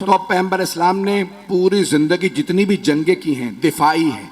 तो पैगंबर इस्लाम ने पूरी जिंदगी जितनी भी जंगें की हैं दिफाई है,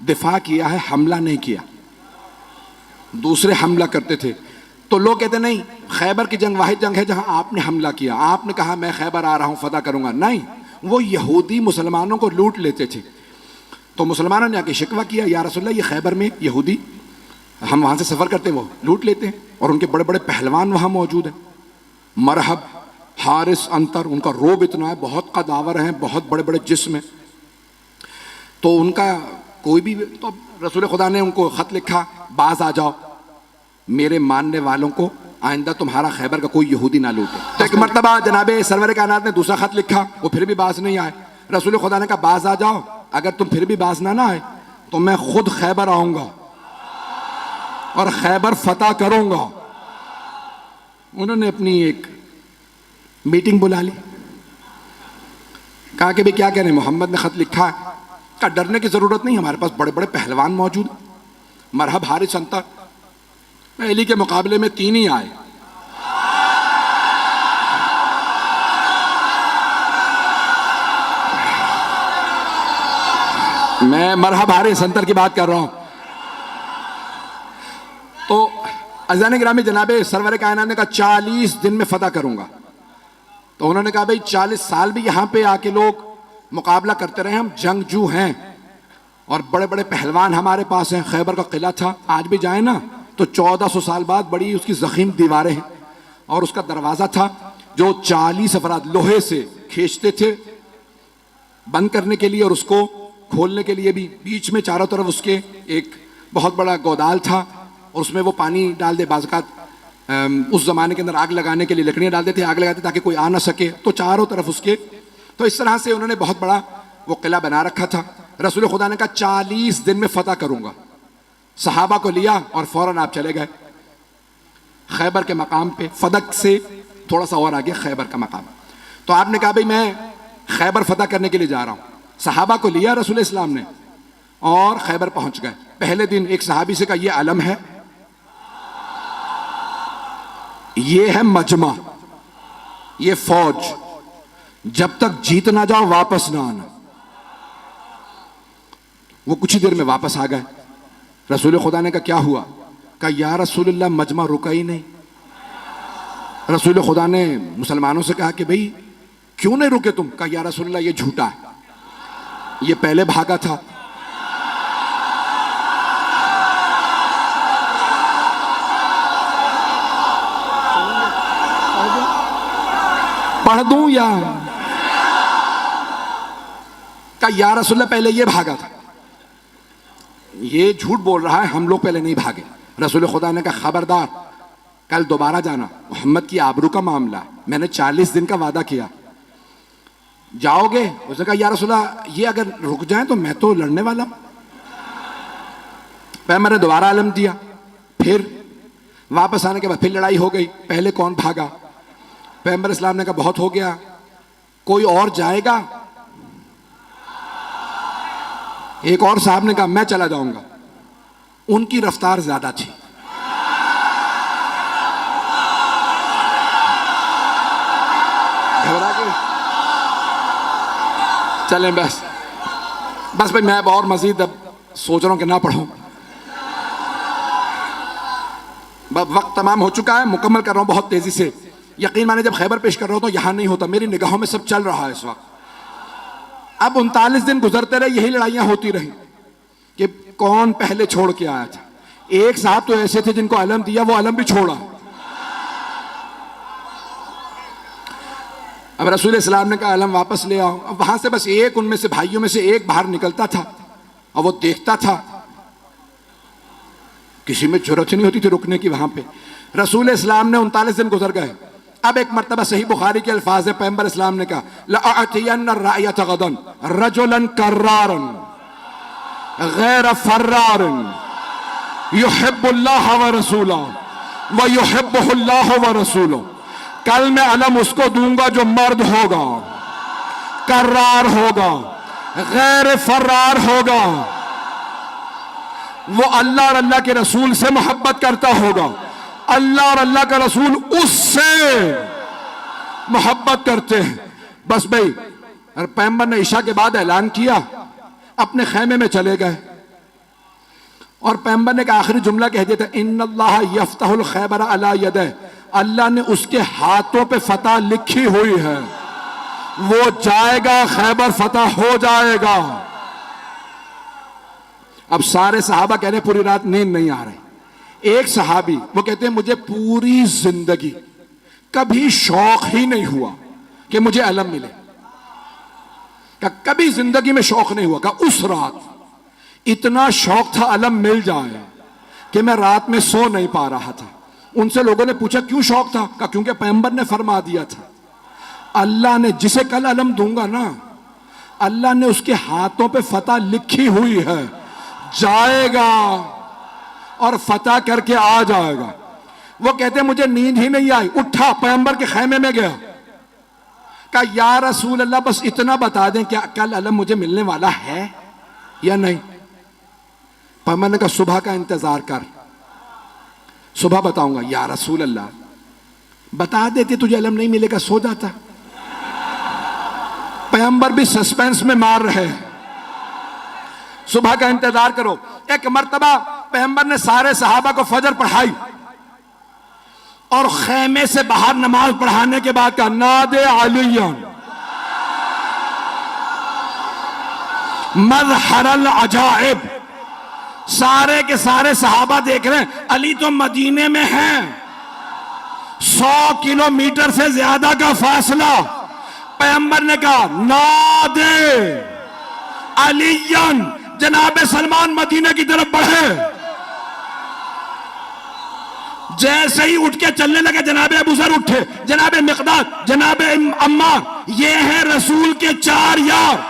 दिफा किया है, हमला नहीं किया। दूसरे हमला करते थे तो लोग कहते नहीं खैबर की जंग वाहिद जंग है जहां आपने हमला किया, आपने कहा मैं खैबर आ रहा हूं फतह करूंगा। नहीं, वो यहूदी मुसलमानों को लूट लेते थे। तो मुसलमानों ने आके शिकवा किया, या रसूलल्लाह ये खैबर में यहूदी, हम वहां से सफर करते वो लूट लेते हैं और उनके बड़े बड़े पहलवान वहां मौजूद हैं, मरहब, हारिस, अंतर, उनका रोब इतना है, बहुत कदावर हैं, बहुत बड़े बड़े जिस्म हैं। तो उनका कोई भी, तो रसूल खुदा ने उनको खत लिखा, बाज आ जाओ, मेरे मानने वालों को आइंदा तुम्हारा खैबर का कोई यहूदी ना लूटे। तो एक मरतबा जनाबे सरवर कायनात ने दूसरा खत लिखा, वो फिर भी बाज नहीं आए। रसूल खुदा ने कहा बाज आ जाओ, अगर तुम फिर भी बाज ना आए तो मैं खुद खैबर आऊंगा और खैबर फतह करूंगा। उन्होंने अपनी एक मीटिंग बुला ली, कहा कि भाई क्या कह रहे हैं, मोहम्मद ने खत लिखा है। कहा डरने की जरूरत नहीं, हमारे पास बड़े बड़े पहलवान मौजूद, मरहब, हारिस, अंतर, पहली के मुकाबले में 3 ही आए। मैं मरहब, हारिस, अंतर की बात कर रहा हूं। तो अज़ान गिरामी जनाबे सरवर कायनात ने कहा 40 दिन में फतह करूंगा। तो उन्होंने कहा भाई 40 साल भी यहां पे आके लोग मुकाबला करते रहे, हम जंगजू हैं और बड़े बड़े पहलवान हमारे पास हैं। खैबर का किला था, आज भी जाए ना तो 1400 साल बाद बड़ी उसकी जखीम दीवारें हैं और उसका दरवाजा था जो 40 अफराद लोहे से खींचते थे बंद करने के लिए और उसको खोलने के लिए भी। बीच में चारों तरफ उसके एक बहुत बड़ा गोदाल था और उसमें वो पानी डाल दे, बाज़ात उस जमाने के अंदर आग लगाने के लिए लकड़ियां डाल देते, आग लगाते ताकि कोई आ ना सके। तो चारों तरफ उसके, तो इस तरह से उन्होंने बहुत बड़ा वो किला बना रखा था। रसूल खुदा ने कहा 40 दिन में फतह करूंगा। सहाबा को लिया और फौरन आप चले गए खैबर के मकाम पे, फदक से थोड़ा सा और आगे खैबर का मकाम। तो आपने कहा भाई मैं खैबर फतह करने के लिए जा रहा हूं। सहाबा को लिया रसूल इस्लाम ने और खैबर पहुंच गए। पहले दिन एक सहाबी से कहा यह अलम है, ये है मजमा, ये फौज, जब तक जीत ना जाओ वापस ना आना। वो कुछ ही देर में वापस आ गए। रसूल खुदा ने कहा क्या हुआ? कहा या रसूलल्लाह मजमा रुका ही नहीं। रसूल खुदा ने मुसलमानों से कहा कि भाई क्यों नहीं रुके तुम? कहा या रसूलल्लाह ये झूठा है, ये पहले भागा था। पढ़ दूं या? कहा या रसूलल्लाह पहले ये भागा था, ये झूठ बोल रहा है, हम लोग पहले नहीं भागे। रसूल खुदा ने कहा खबरदार, कल दोबारा जाना, मोहम्मद की आबरू का मामला है, मैंने 40 दिन का वादा किया, जाओगे? उसने कहा या रसूलल्लाह ये अगर रुक जाए तो मैं तो लड़ने वाला हूं। पैगंबर ने दोबारा अलम दिया, फिर वापस आने के बाद फिर लड़ाई हो गई। पहले कौन भागा? पैगंबर इस्लाम ने कहा बहुत हो गया, कोई और जाएगा? एक और साहब ने कहा मैं चला जाऊंगा। उनकी रफ्तार ज्यादा थी। घबरा के चलें बस भाई, मैं अब और मजीद अब सोच रहा हूं कि ना पढ़ूं, वक्त तमाम हो चुका है, मुकम्मल कर रहा हूं बहुत तेजी से। यकीन माने जब खैबर पेश कर रहा हूं तो यहां नहीं होता, मेरी निगाहों में सब चल रहा है इस वक्त। अब 39 दिन गुजरते रहे, यही लड़ाइयां होती रही कि कौन पहले छोड़ के आया था। एक साहब तो ऐसे थे जिनको अलम दिया, वो अलम भी छोड़ा। अब रसूल इस्लाम ने कहा अलम वापस ले आओ। अब वहां से बस एक, उनमें से भाइयों में से एक बाहर निकलता था और वो देखता था, किसी में जरूरत नहीं होती थी रुकने की वहां पे। रसूल इस्लाम ने 39 दिन गुजर गए। अब एक मर्तबा सही बुखारी के अल्फाज है, पैगंबर इस्लाम ने कहा लअतियन्न रायत गदन रजुलन कर्रारन गैर फर्रारन युहिब्बुल्लाह व रसूलहु व युहिब्बुहुल्लाह व रसूलुहु। कल मैं अलम उसको दूंगा जो मर्द होगा, कर्रार होगा, गैर फर्रार होगा, वो अल्लाह और अल्लाह के रसूल से मोहब्बत करता होगा, अल्लाह और अल्लाह का रसूल उससे मोहब्बत करते हैं। बस भाई, और पैगंबर ने ईशा के बाद ऐलान किया, अपने खैमे में चले गए और पैगंबर ने का आखिरी जुमला कह दिया था, इन्नल्लाह यफ्तहुल खैबर अला यदैह, अल्लाह ने उसके हाथों पे फतह लिखी हुई है, वो जाएगा, खैबर फतह हो जाएगा। अब सारे सहाबा कह रहे पूरी रात नींद नहीं आ रही। एक सहाबी वो कहते हैं मुझे पूरी जिंदगी कभी शौक ही नहीं हुआ कि मुझे अलम मिले, का कभी जिंदगी में शौक नहीं हुआ, का उस रात इतना शौक था अलम मिल जाए कि मैं रात में सो नहीं पा रहा था। उनसे लोगों ने पूछा क्यों शौक था, का क्योंकि पैगंबर ने फरमा दिया था, अल्लाह ने जिसे कल अलम दूंगा ना, अल्लाह ने उसके हाथों पे फतह लिखी हुई है, जाएगा और फतह करके आ जाएगा। वो कहते मुझे नींद ही नहीं आई, उठा पैगंबर के खैमे में गया, कहा या रसूल अल्लाह बस इतना बता दें क्या कल अलम मुझे मिलने वाला है या नहीं। पैगंबर ने कहा सुबह का इंतजार कर, सुबह बताऊंगा। या रसूल अल्लाह बता देते तुझे अलम नहीं मिलेगा, सो जाता। पैगंबर भी सस्पेंस में मार रहे हैं, सुबह का इंतजार करो। एक मर्तबा पैगंबर ने सारे सहाबा को फजर पढ़ाई और खैमे से बाहर नमाज पढ़ाने के बाद कहा नादे अलियन मज़हरल अजाइब। सारे के सारे सहाबा देख रहे हैं, अली तो मदीने में हैं, 100 किलोमीटर से ज्यादा का फासला। पैगंबर ने कहा नादे अलियन, जनाबे सलमान मदीने की तरफ बढ़े। जैसे ही उठ के चलने लगे जनाबे अबू ज़र उठे, जनाबे मिक़दाद, जनाबे अम्मार, ये हैं रसूल के 4 यार।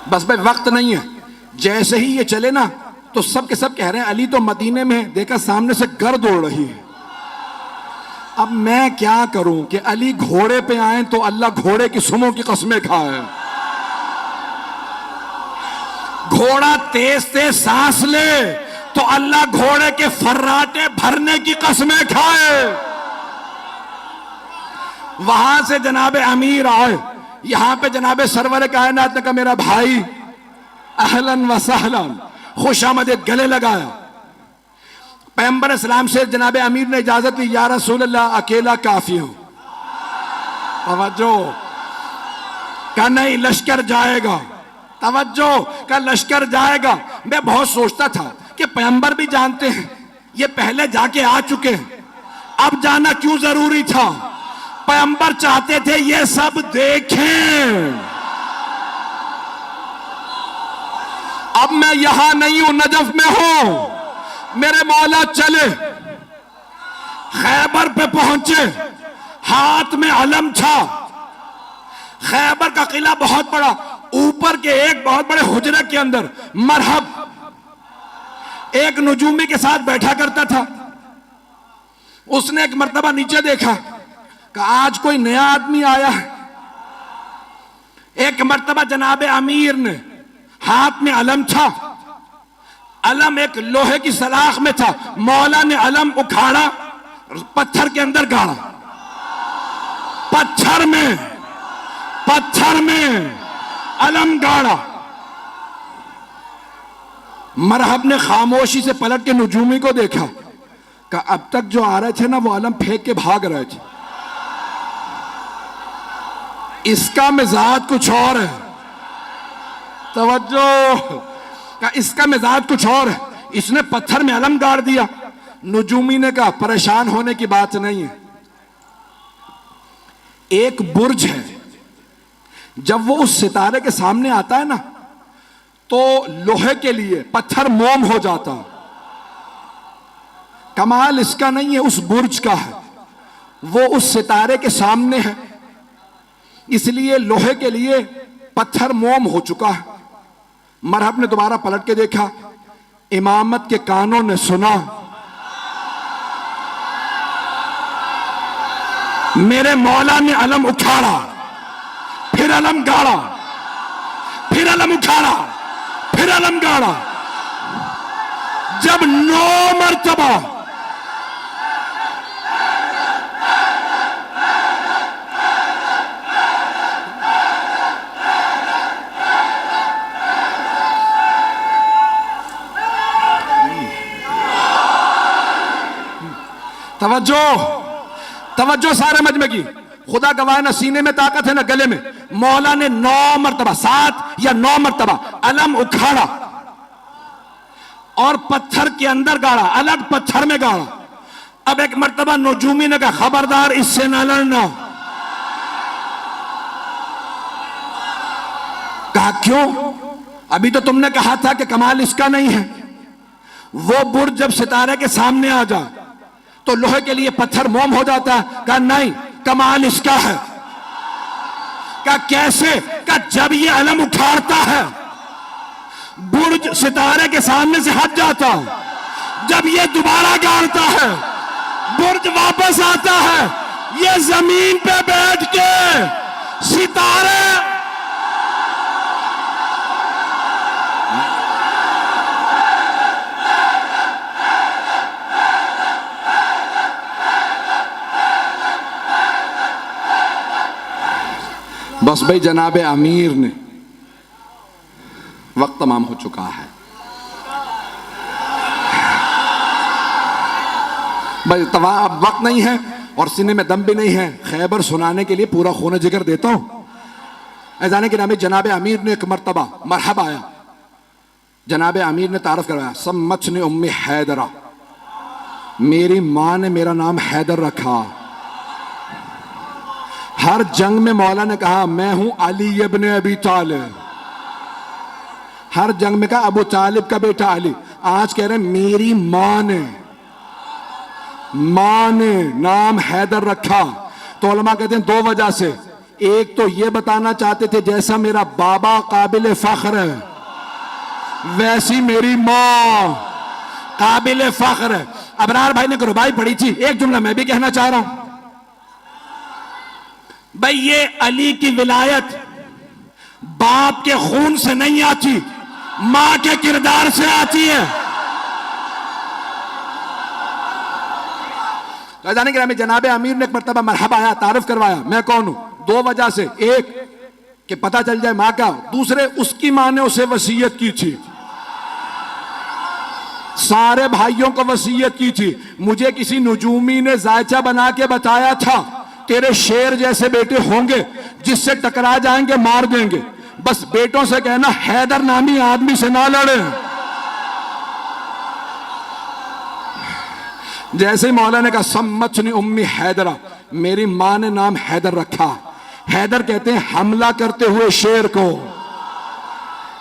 बस भाई वक्त नहीं है, जैसे ही ये चले ना तो सब के सब कह रहे हैं अली तो मदीने में है, देखा सामने से गर्द उड़ रही है। अब मैं क्या करूं कि अली घोड़े पे आए तो अल्लाह घोड़े की सुमों की कसमें खाए, घोड़ा तेज तेज सांस ले तो अल्लाह घोड़े के फर्राटे भरने की कसमें खाए। वहां से जनाबे अमीर आए, यहां पे जनाबे सरवर कायनात ने कहा मेरा भाई अहलन व सहलन, खुशामदीद, गले लगाया। पैगंबर इस्लाम से जनाबे अमीर ने इजाजत दी, या रसूल अल्लाह अकेला काफी हूं। तवज्जो का नहीं, लश्कर जाएगा, तवज्जो का लश्कर जाएगा। मैं बहुत सोचता था कि पैगंबर भी जानते हैं ये पहले जाके आ चुके हैं, अब जाना क्यों जरूरी था। पैगंबर चाहते थे ये सब देखें। अब मैं यहां नहीं हूं, नजफ में हूं, मेरे मौला चले, खैबर पे पहुंचे, हाथ में अलम था। खैबर का किला बहुत बड़ा, ऊपर के एक बहुत बड़े हुजरे के अंदर मरहब एक नजूमी के साथ बैठा करता था। उसने एक मर्तबा नीचे देखा कि आज कोई नया आदमी आया है। एक मर्तबा जनाबे अमीर ने, हाथ में अलम था, अलम एक लोहे की सलाख में था, मौला ने अलम उखाड़ा, पत्थर के अंदर गाड़ा, पत्थर में अलम गाड़ा। मरहब ने खामोशी से पलट के नजूमी को देखा कि अब तक जो आ रहे थे ना वो अलम फेंक के भाग रहे थे, इसका मिजाज कुछ और है। तवज्जो का इसका मिजाज कुछ और है, इसने पत्थर में अलम गाड़ दिया। नजूमी ने कहा परेशान होने की बात नहीं है, एक बुर्ज है, जब वो उस सितारे के सामने आता है ना तो लोहे के लिए पत्थर मोम हो जाता। कमाल इसका नहीं है, उस बुर्ज का है, वो उस सितारे के सामने है, इसलिए लोहे के लिए पत्थर मोम हो चुका है। मरहब ने दोबारा पलट के देखा, इमामत के कानों ने सुना, मेरे मौला ने अलम उखाड़ा, फिर अलम गाड़ा, फिर अलम उठाड़ा, फिर अलम गाड़ा। जब 9 मरतबा तवज्जो तवज्जो सारे मजमे की, खुदा गवाह ना सीने में ताकत है ना गले में। मौला ने 9 मरतबा, 7 या 9 मरतबा अलम उखाड़ा और पत्थर के अंदर गाड़ा, अलग पत्थर में गाड़ा। अब एक मरतबा नजूमी ने कहा खबरदार इससे ना लड़ना। कहा क्यों? अभी तो तुमने कहा था कि कमाल इसका नहीं है। वो बुर्ज जब सितारे के सामने आ जाए तो लोहे के लिए पत्थर मोम हो जाता है। कहा नहीं, कमाल इसका है। कहा कैसे? कहा जब ये अलम उठाड़ता है बुर्ज सितारे के सामने से हट जाता, जब ये दोबारा गाड़ता है बुर्ज वापस आता है, ये जमीन पे बैठ के सितारे बस भाई जनाबे अमीर ने, वक्त तमाम हो चुका है भाई, अब वक्त नहीं है और सीने में दम भी नहीं है। खैबर सुनाने के लिए पूरा खून जिगर देता हूं। ऐजाने के नाम जनाबे अमीर ने एक मरतबा मरहब आया, जनाबे अमीर ने तारफ करवाया, सम्मत ने उम्मी हैदरा, मेरी मां ने मेरा नाम हैदर रखा। हर जंग में मौला ने कहा मैं हूं अली इब्न अबी तालिब, हर जंग में कहा अबू तालिब का बेटा अली। आज कह रहे मेरी मां ने नाम हैदर रखा। तो उलमा कहते हैं 2 वजह से। एक तो ये बताना चाहते थे जैसा मेरा बाबा काबिल फख्र है वैसी मेरी मां काबिल फख्र है। अबरार भाई ने रुबाई पढ़ी थी, एक जुमला मैं भी कहना चाह रहा हूं भाई। ये अली की विलायत बाप के खून से नहीं आती, मां के किरदार से आती है। तो जाने के जनाबे अमीर ने एक मरतबा मरहबा आया, तारुफ करवाया मैं कौन हूं। 2 वजह से, एक कि पता चल जाए मां का, दूसरे उसकी मां ने उसे वसीयत की थी, सारे भाइयों को वसीयत की थी। मुझे किसी नजूमी ने जायचा बना के बताया था तेरे शेर जैसे बेटे होंगे, जिससे टकरा जाएंगे मार देंगे। बस बेटों से कहना हैदर नामी आदमी से ना लड़े। जैसे ही मौला ने कहा सम्मतनी उम्मी हैदरा, मेरी मां ने नाम हैदर रखा। हैदर कहते हैं हमला करते हुए शेर को,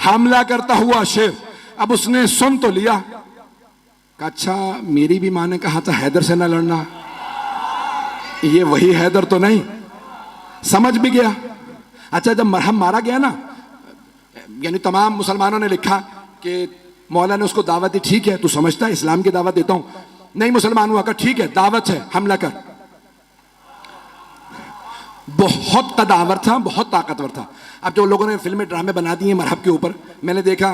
हमला करता हुआ शेर। अब उसने सुन तो लिया, कहा अच्छा मेरी भी मां ने कहा था हैदर से ना लड़ना, ये वही हैदर तो नहीं। समझ भी गया। अच्छा जब मरहम मारा गया ना, यानी तमाम मुसलमानों ने लिखा कि मौला ने उसको दावत दी, ठीक है तू समझता है इस्लाम की दावत देता हूं। नहीं मुसलमान हुआ, कहा ठीक है दावत है हमला कर। बहुत कदावर था, बहुत ताकतवर था। अब जो लोगों ने फिल्में ड्रामे बना दिए मरहब के ऊपर, मैंने देखा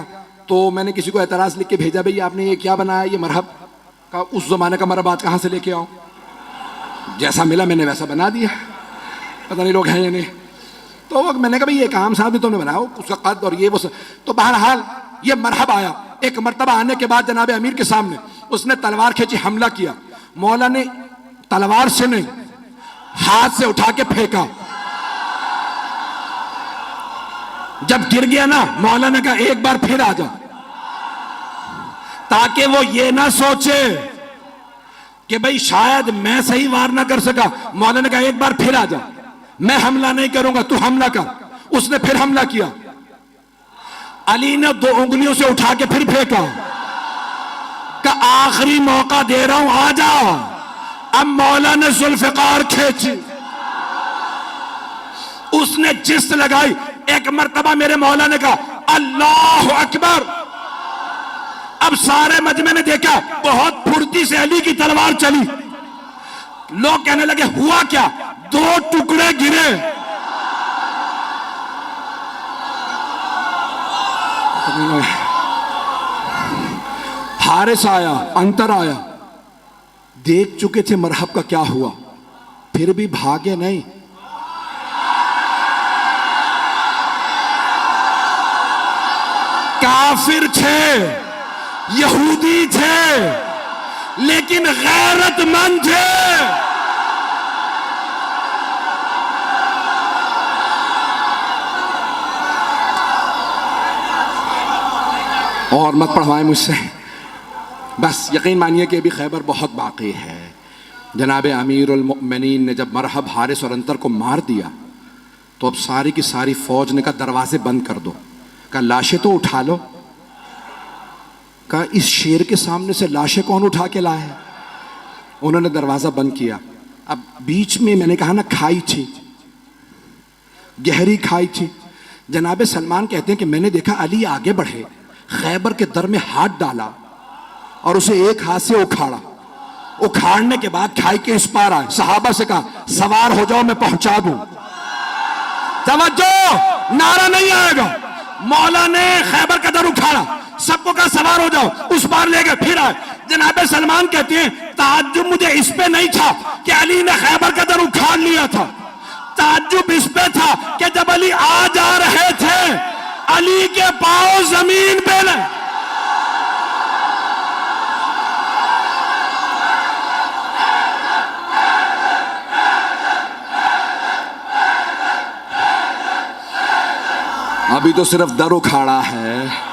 तो मैंने किसी को एतराज लिख के भेजा, भाई आपने ये क्या बनाया, ये मरहब का उस जमाने का मरहब आज कहां से लेके आओ। जैसा मिला मैंने वैसा बना दिया, पता नहीं लोग हैं या नहीं। तो वो मैंने कहा भाई ये काम साहब भी तुमने बनाया, उसका कद और ये वो तो बहरहाल ये मरहब आया। एक मरतबा आने के बाद जनाब अमीर के सामने उसने तलवार खींची, हमला किया। मौला ने तलवार से नहीं हाथ से उठा के फेंका। जब गिर गया ना, मौला ने कहा एक बार फिर आ जा, ताकि वो ये ना सोचे कि भाई शायद मैं सही वार ना कर सका। मौला ने कहा एक बार फिर आ जा, मैं हमला नहीं करूंगा तू हमला कर। उसने फिर हमला किया। अली ने 2 उंगलियों से उठा के फिर फेंका, का आखिरी मौका दे रहा हूं आ जा। अब मौला ने जुल्फकार खींची, उसने जिस्त लगाई। एक मरतबा मेरे मौला ने कहा अल्लाह अकबर। अब सारे मजमे ने देखा बहुत फुर्ती से अली की तलवार चली। लोग कहने लगे हुआ क्या, 2 टुकड़े गिरे। हारिस आया, अंतर आया, देख चुके थे मरहब का क्या हुआ, फिर भी भागे नहीं। काफिर थे, यहूदी थे, लेकिन गैरतमंद थे। और मत पढ़वाएं मुझसे, बस यकीन मानिए कि अभी खैबर बहुत बाकी है। जनाब अमीरुल मोमिनीन ने जब मरहब, हारिस और अंतर को मार दिया तो अब सारी की सारी फौज ने कहा दरवाजे बंद कर दो। कहा लाशें तो उठा लो। कहा इस शेर के सामने से लाशें कौन उठा के लाए हैं। उन्होंने दरवाजा बंद किया। अब बीच में मैंने कहा ना खाई थी, गहरी खाई थी। जनाब सलमान कहते हैं कि मैंने देखा अली आगे बढ़े, खैबर के दर में हाथ डाला और उसे एक हाथ से उखाड़ा। उखाड़ने के बाद खाई के इस पार आए, सहाबा से कहा सवार हो जाओ, मैं पहुंचा दूं। तवज्जो, नारा नहीं आएगा। मौला ने खैबर का दर उखाड़ा, सबको कहा सवार हो जाओ, उस पार ले गए, फिर आए। जनाब सलमान कहते हैं ताज्जुब मुझे इस पे नहीं था कि अली ने खैबर का दर उखाड़ लिया था, ताज्जुब इस पे था कि जब अली आ जा रहे थे अली के पांव जमीन पे नहीं। अभी तो सिर्फ दर उखाड़ा है।